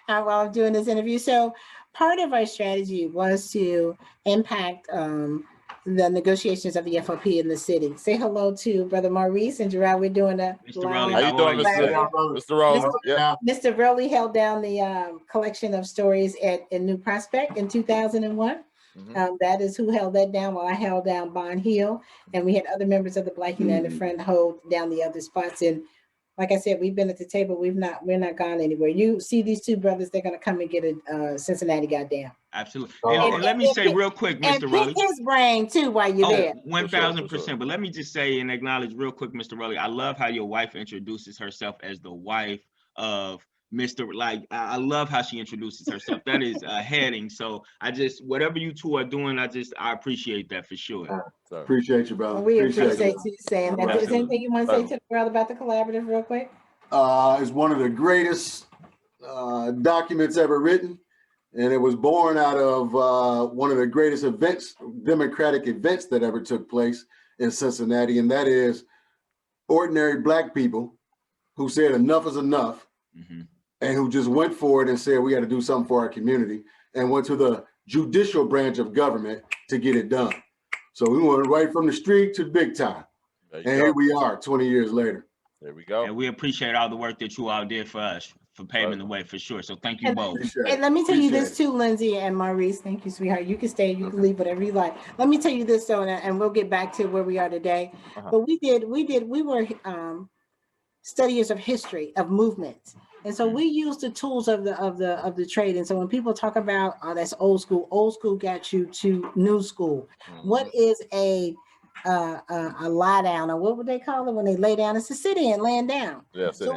While I'm doing this interview. So part of our strategy was to impact the negotiations of the FOP in the city. Say hello to Brother Maurice and JeRod. We're doing a Mr. Roley, How you doing, Mr. Roley? Yeah. Mr. Roley held down the collection of stories in New Prospect in 2001. That is who held that down while I held down Bond Hill. And we had other members of the Black United Front hold down the other spots. And like I said, we've been at the table. We're not gone anywhere. You see these two brothers, they're going to come and get a Cincinnati goddamn. Absolutely. And let me say real quick, Mr. Roley. And pick his brain too while you're there. 1000%. But let me just say and acknowledge real quick, Mr. Roley, I love how your wife introduces herself as the wife of Mr. Like, I love how she introduces herself. That is a heading. So I just, whatever you two are doing, I appreciate that for sure. Appreciate you, brother. We appreciate you saying that. Is there anything you want to say to the world about the collaborative real quick? It's one of the greatest documents ever written. And it was born out of one of the greatest events, democratic events that ever took place in Cincinnati. And that is ordinary Black people who said enough is enough. And who just went for it and said, we got to do something for our community, and went to the judicial branch of government to get it done. So we went right from the street to the big time. And here we are 20 years later. There we go. And we appreciate all the work that you all did for us, for paving the way for sure. So thank you both. And let me tell you this too, Lindsay and Maurice. Thank you, sweetheart. You can stay, you can leave, whatever you like. Let me tell you this though, and we'll get back to where we are today. But we were studiers of history, of movements. And so we use the tools of the trade. And so when people talk about, oh, that's old school got you to new school. What is a lie down, or what would they call it when they lay down? It's a sit in, laying down. Yeah, so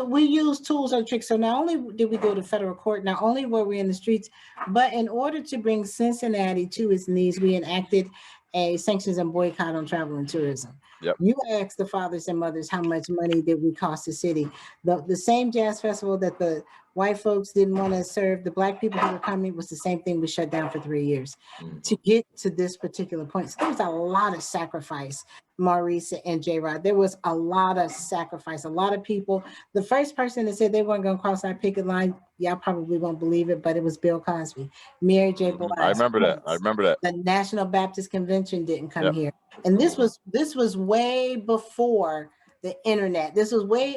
we use tools and tricks. So not only did we go to federal court, not only were we in the streets, but in order to bring Cincinnati to its knees, we enacted a sanctions and boycott on travel and tourism. You ask the fathers and mothers how much money did we cost the city. The same jazz festival that the white folks didn't want to serve the Black people who were coming was the same thing we shut down for 3 years to get to this particular point. So there was a lot of sacrifice, Maurice and JeRod. There was a lot of sacrifice, a lot of people. The first person that said they weren't going to cross our picket line, y'all probably won't believe it, but it was Bill Cosby, Mary J. Blige. I remember that. The National Baptist Convention didn't come here. And this was way before the internet. This was we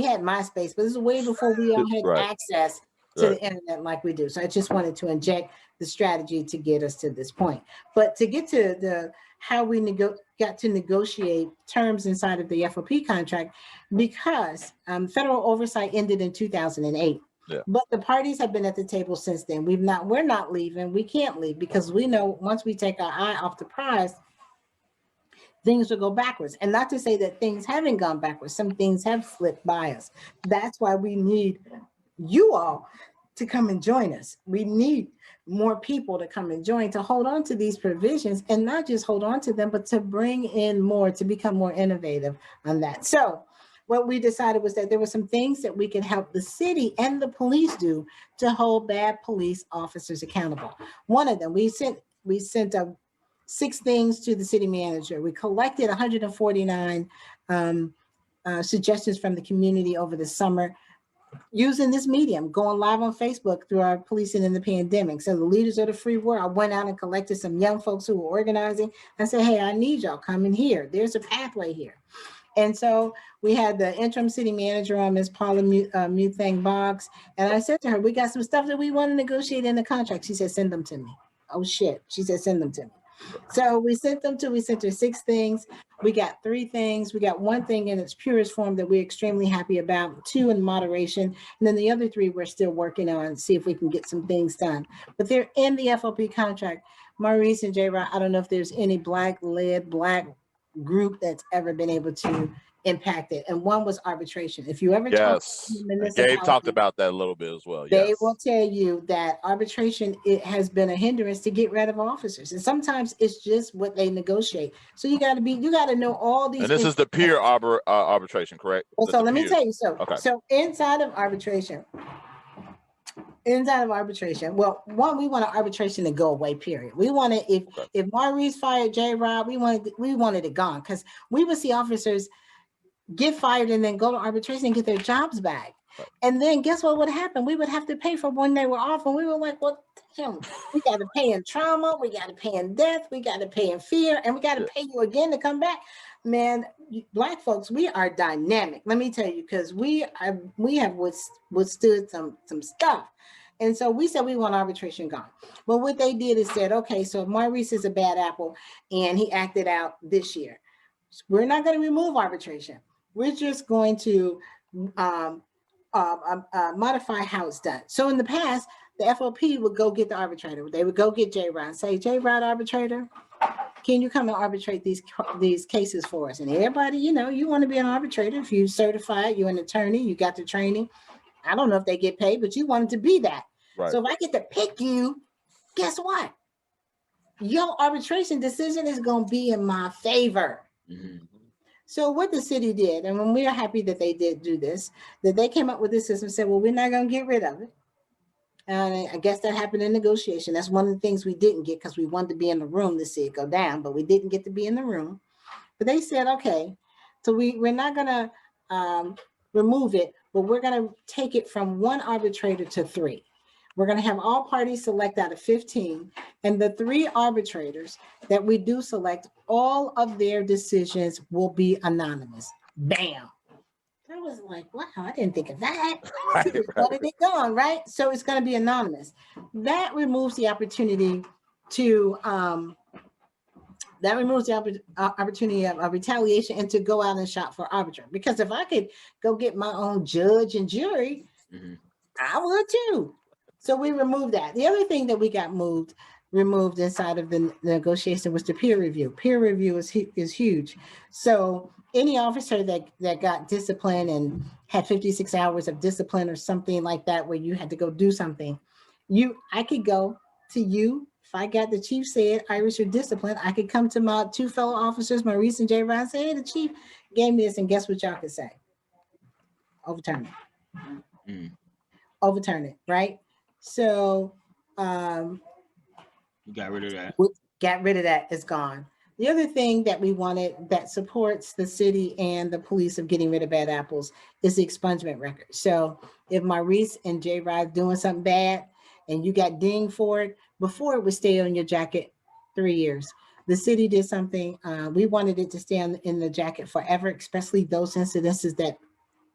had MySpace, but this is way before we all had access to the internet like we do. So I just wanted to inject the strategy to get us to this point. But to get to how we got to negotiate terms inside of the FOP contract, because federal oversight ended in 2008. But the parties have been at the table since then. We're not leaving. We can't leave because we know once we take our eye off the prize, things will go backwards. And not to say that things haven't gone backwards. Some things have slipped by us. That's why we need you all to come and join us. We need more people to come and join, to hold on to these provisions, and not just hold on to them, but to bring in more, to become more innovative on that. So what we decided was that there were some things that we could help the city and the police do to hold bad police officers accountable. One of them, we sent 6 things to the city manager. We collected 149 suggestions from the community over the summer using this medium, going live on Facebook through our Policing in the Pandemic. So the leaders of the free world, I went out and collected some young folks who were organizing. I said, hey, I need y'all coming here. There's a pathway here. And so we had the interim city manager on, Ms. Paula Muthang Boggs. And I said to her, we got some stuff that we want to negotiate in the contract. She said, send them to me. Oh shit. She said, send them to me. So we sent her 6 things. We got 3 things. We got 1 thing in its purest form that we're extremely happy about, 2 in moderation. And then the other 3 we're still working on, see if we can get some things done. But they're in the FOP contract. Maurice and JeRod, I don't know if there's any Black-led Black group that's ever been able to impact it. And one was arbitration. If you ever Gabe talked about that a little bit as well. They will tell you that arbitration, it has been a hindrance to get rid of officers. And sometimes it's just what they negotiate. So you got to know all these. And this is the peer arbitration, correct? Well, so let me tell you. So inside of arbitration, well, one, we want an arbitration to go away, period. We want it, if Maurice fired JeRod, we wanted it gone, because we would see officers get fired and then go to arbitration and get their jobs back. And then guess what would happen? We would have to pay for when they were off, and we were like, well, damn, we got to pay in trauma, we got to pay in death, we got to pay in fear, and we got to pay you again to come back. Man, Black folks, we are dynamic. Let me tell you, because we have withstood some stuff. And so we said we want arbitration gone. But what they did is said, okay, so Maurice is a bad apple and he acted out this year. We're not going to remove arbitration. We're just going to modify how it's done. So in the past, the FOP would go get the arbitrator. They would go get JeRod and say, JeRod, arbitrator, can you come and arbitrate these cases for us? And everybody, you know, you want to be an arbitrator. If you certified, you're an attorney, you got the training. I don't know if they get paid, but you wanted to be that. Right. So if I get to pick you, guess what? Your arbitration decision is going to be in my favor. Mm-hmm. So what the city did, and when we are happy that they did do this, that they came up with this system and said, well, we're not going to get rid of it. And I guess that happened in negotiation. That's one of the things we didn't get because we wanted to be in the room to see it go down, but we didn't get to be in the room. But they said, okay, so we're not going to remove it, but we're going to take it from 1 arbitrator to 3. We're going to have all parties select out of 15, and the 3 arbitrators that we do select, all of their decisions will be anonymous. Bam. I was like, wow, I didn't think of that. Right. It gone, right? So it's going to be anonymous. That removes the opportunity to opportunity of retaliation and to go out and shop for arbitrator. Because if I could go get my own judge and jury, mm-hmm. I would too. So we removed that. The other thing that we got removed inside of the negotiation was the peer review. Peer review is huge. So any officer that got disciplined and had 56 hours of discipline or something like that, where you had to go do something, I could go to you. If I got the chief said, Iris, you're disciplined, I could come to my 2 fellow officers, Maurice and JeRod, and say, hey, the chief gave me this, and guess what y'all could say? Overturn it. Mm. Overturn it, right? So you got rid of that. Got rid of that. It's gone. The other thing that we wanted that supports the city and the police of getting rid of bad apples is the expungement record. So if Maurice and JeRod doing something bad and you got dinged for it, before it would stay on your jacket 3 years. The city did something. We wanted it to stay in the jacket forever, especially those incidences that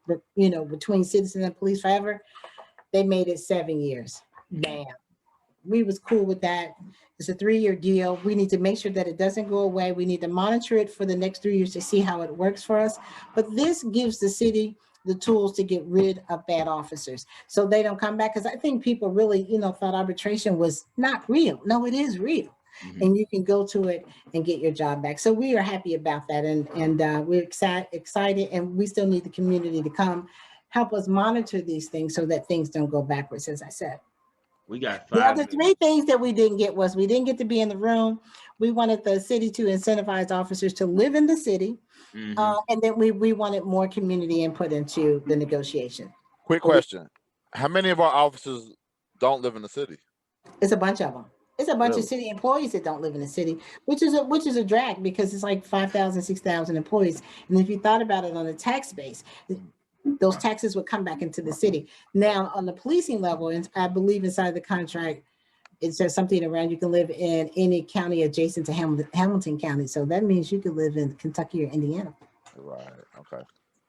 were, between citizens and police forever. They made it 7 years. Bam. We was cool with that. It's a 3-year deal. We need to make sure that it doesn't go away. We need to monitor it for the next 3 years to see how it works for us. But this gives the city the tools to get rid of bad officers so they don't come back. Because I think people really, thought arbitration was not real. No, it is real. Mm-hmm. And you can go to it and get your job back. So we are happy about that. And we're excited. And we still need the community to come help us monitor these things so that things don't go backwards, as I said. We got 5 The other 3 things that we didn't get was we didn't get to be in the room. We wanted the city to incentivize officers to live in the city. Mm-hmm. And then we wanted more community input into the negotiation. Quick question. How many of our officers don't live in the city? It's a bunch of them. It's a bunch of city employees that don't live in the city, which is a drag because it's like 5,000, 6,000 employees. And if you thought about it on a tax base, those taxes would come back into the city. Now, on the policing level, and I believe inside the contract, it says something around you can live in any county adjacent to Hamilton County. So that means you could live in Kentucky or Indiana. Right. Okay.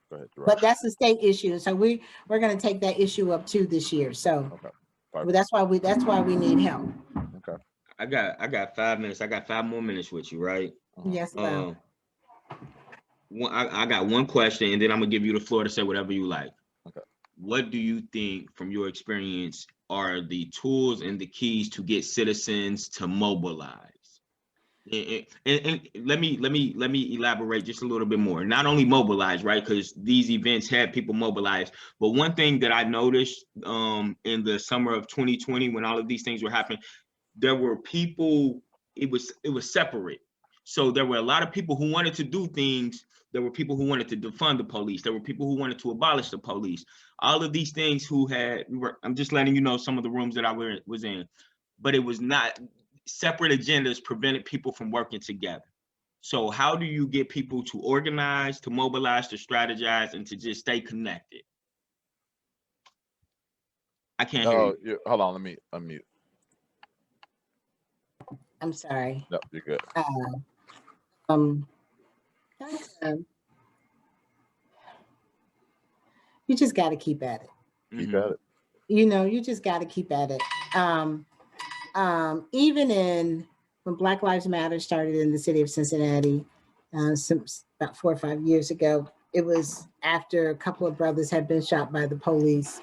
Go ahead. But that's a state issue. So we're going to take that issue up too this year. So that's why we need help. Okay. I got 5 minutes. I got 5 more minutes with you, right? Yes. I got one question, and then I'm gonna give you the floor to say whatever you like. Okay. What do you think, from your experience, are the tools and the keys to get citizens to mobilize? And let me elaborate just a little bit more. Not only mobilize, right? Because these events had people mobilize. But one thing that I noticed in the summer of 2020, when all of these things were happening, there were people. It was separate. So there were a lot of people who wanted to do things. There were people who wanted to defund the police. There were people who wanted to abolish the police. All of these things I'm just letting you know some of the rooms that I was in, but it was not separate agendas prevented people from working together. So how do you get people to organize, to mobilize, to strategize, and to just stay connected? I can't hear you. Hold on, let me unmute. I'm sorry. No, you're good. You just got to keep at it. Keep at it. You know, you just got to keep at it. Even when Black Lives Matter started in the city of Cincinnati, about 4 or 5 years ago, it was after a couple of brothers had been shot by the police.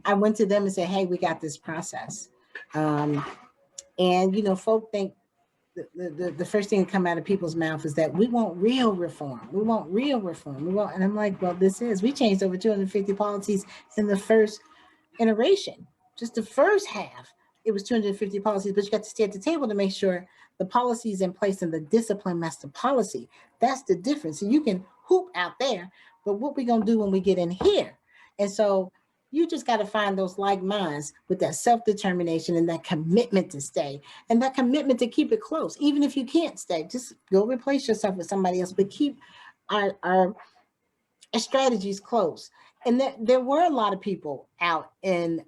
I went to them and said, hey, we got this process. And, you know, folk think the first thing to come out of people's mouth is that we want real reform. We want real reform. And I'm like, well, we changed over 250 policies in the first iteration. Just the first half, it was 250 policies, but you got to stay at the table to make sure the policy is in place and the discipline match the policy. That's the difference. So you can hoop out there, but what we gonna do when we get in here? And so you just got to find those like minds with that self-determination and that commitment to stay and that commitment to keep it close. Even if you can't stay, just go replace yourself with somebody else, but keep our strategies close. And there were a lot of people out in,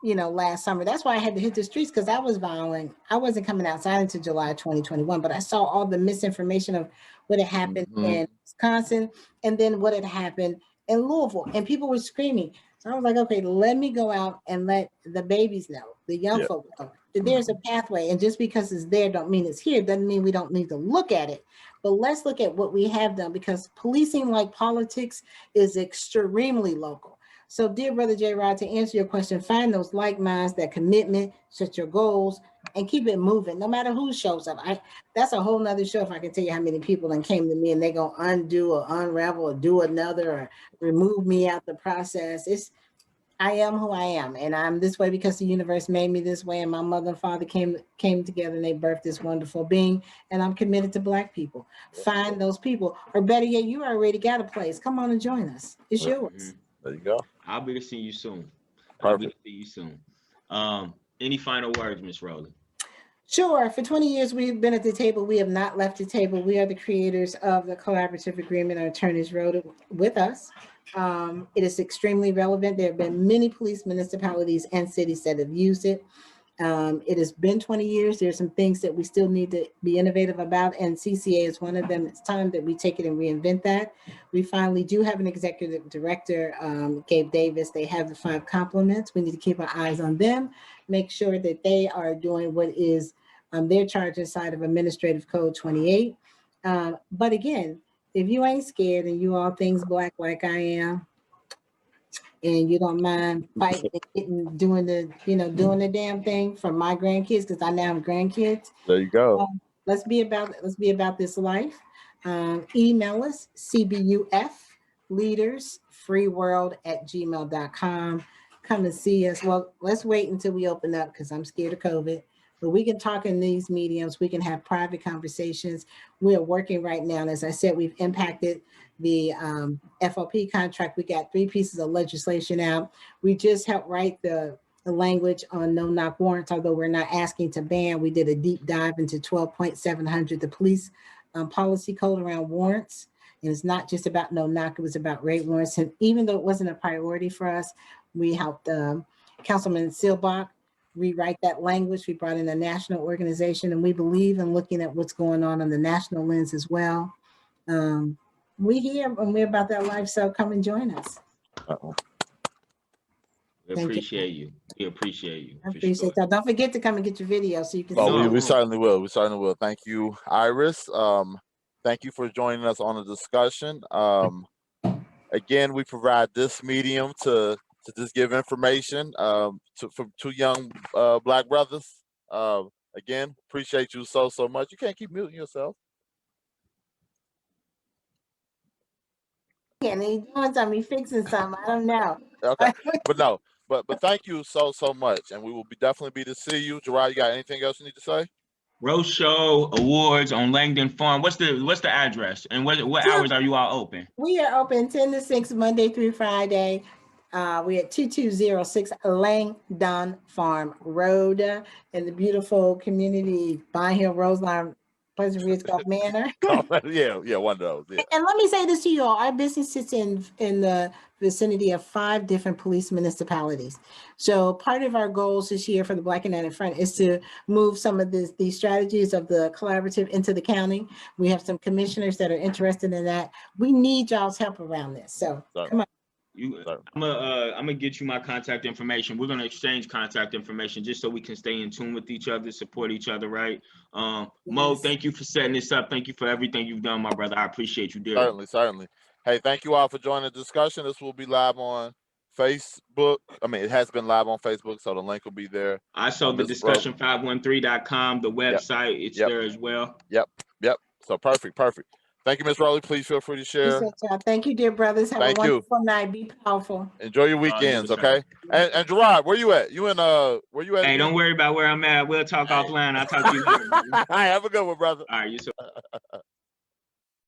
you know, last summer. That's why I had to hit the streets, because I was vowing I wasn't coming outside until July 2021, but I saw all the misinformation of what had happened in Wisconsin and then what had happened in Louisville, and people were screaming. So I was like, okay, let me go out and let the babies know, the young folk know that there's a pathway. And just because it's there don't mean it's here. Doesn't mean we don't need to look at it. But let's look at what we have done, because policing, like politics, is extremely local. So dear Brother JeRod, to answer your question, find those like minds, that commitment, set your goals, and keep it moving, no matter who shows up. That's a whole nother show if I can tell you how many people then came to me and they're going to undo or unravel or do another or remove me out the process. I am who I am, and I'm this way because the universe made me this way, and my mother and father came together and they birthed this wonderful being, and I'm committed to Black people. Find those people, or better yet, you already got a place. Come on and join us. It's yours. There you go. I'll be to see you soon. Perfect. I'll be to see you soon. Any final words, Miss Roley? Sure. For 20 years, we've been at the table. We have not left the table. We are the creators of the collaborative agreement our attorneys wrote with us. It is extremely relevant. There have been many police, municipalities, and cities that have used it. It has been 20 years. There's some things that we still need to be innovative about, and CCA is one of them. It's time that we take it and reinvent that. We finally do have an executive director, Gabe Davis. They have the 5 compliments. We need to keep our eyes on them, make sure that they are doing what is their charge inside of Administrative Code 28. But again, if you ain't scared and you all things Black like I am, and you don't mind fighting and doing the damn thing for my grandkids, because I now have grandkids. There you go. Let's be about this life. Email us, cbufleadersfreeworld@gmail.com. Come and see us. Well, let's wait until we open up, because I'm scared of COVID. But we can talk in these mediums. We can have private conversations. We are working right now. And as I said, we've impacted the FOP contract. We got 3 pieces of legislation out. We just helped write the language on no-knock warrants, although we're not asking to ban. We did a deep dive into 12.700, the police policy code around warrants. And it's not just about no-knock, it was about raid warrants. And even though it wasn't a priority for us, we helped Councilman Silbach rewrite that language. We brought in a national organization, and we believe in looking at what's going on the national lens as well. We here and we're about that life, so come and join us. We appreciate you. We appreciate you. I appreciate that. Don't forget to come and get your video so you can. We certainly will. We certainly will. Thank you, Iris. Thank you for joining us on the discussion. Again, we provide this medium to just give information from 2 young Black brothers. Again, appreciate you so much. You can't keep muting yourself. And he's doing something, he's fixing something. I don't know. Okay, but thank you so much, and we will definitely be to see you. JeRod, you got anything else you need to say? Roast Show Awards on Langdon Farm. What's the address, and what hours are you all open? We are open 10 to 6 Monday through Friday. We're at 2206 Langdon Farm Road in the beautiful community, Bond Hill, Roseline Pleasant Ridge Golf Manor. yeah, one of those. Yeah. And let me say this to you all: our business sits in the vicinity of 5 different police municipalities. So part of our goals this year for the Black United Front is to move some of these strategies of the collaborative into the county. We have some commissioners that are interested in that. We need y'all's help around this. So come on. I'm gonna get you my contact information. We're gonna exchange contact information just so we can stay in tune with each other, support each other, right? Mo, thank you for setting this up. Thank you for everything you've done, my brother. I appreciate you dearly. Certainly. Hey, thank you all for joining the discussion. This will be live on Facebook. I mean, it has been live on Facebook, so the link will be there. I saw the discussion513.com, the website. It's there as well. Yep. So perfect. Thank you, Ms. Rowley. Please feel free to share. Thank you, dear brothers. Have a wonderful night. Be powerful. Enjoy your weekends, okay? And JeRod, where you at? You in where you at? Hey, don't worry about where I'm at. We'll talk offline. I'll talk to you later. All right, have a good one, brother. All right, you too.